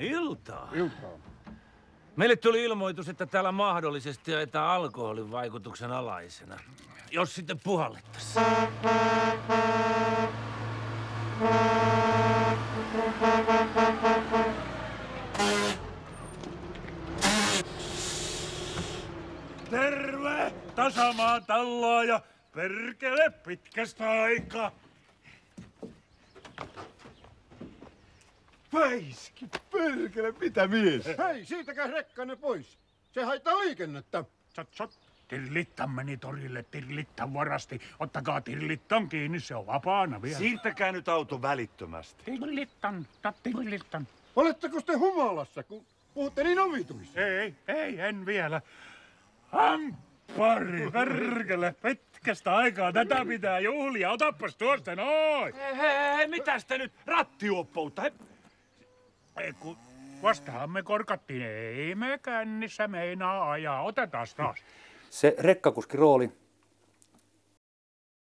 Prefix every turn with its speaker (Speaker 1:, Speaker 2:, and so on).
Speaker 1: Iltaa.
Speaker 2: Iltaa.
Speaker 1: Meille tuli ilmoitus, että täällä mahdollisesti ajetaan alkoholin vaikutuksen alaisena. Jos sitten puhallettaisiin.
Speaker 3: Terve! Tasamaa tallaa ja perkele pitkästä aikaa.
Speaker 2: Väiski, perkele, mitä mies? Hei, siitäkää rekkanne pois. Se haittaa liikennettä.
Speaker 3: Sot. Tirlittan meni torille, Tirlittan varasti. Ottakaa Tirlittan kiinni, se on vapaana vielä.
Speaker 4: Siirtäkää nyt auto välittömästi.
Speaker 3: Tirlittan.
Speaker 2: Oletteko te humalassa, kun puhutte niin omituisesti?
Speaker 3: Ei, en vielä. Hamppari, perkele, pitkästä aikaa. Tätä pitää juhlia. Otappas tuosta noin.
Speaker 1: Hei, mitäs te nyt rattijuoppoutta?
Speaker 3: Ei, kun vastahan me korkattiin. Ei me kännissä meinaa ajaa. Otetaan taas.
Speaker 5: Se rekkakuskin rooli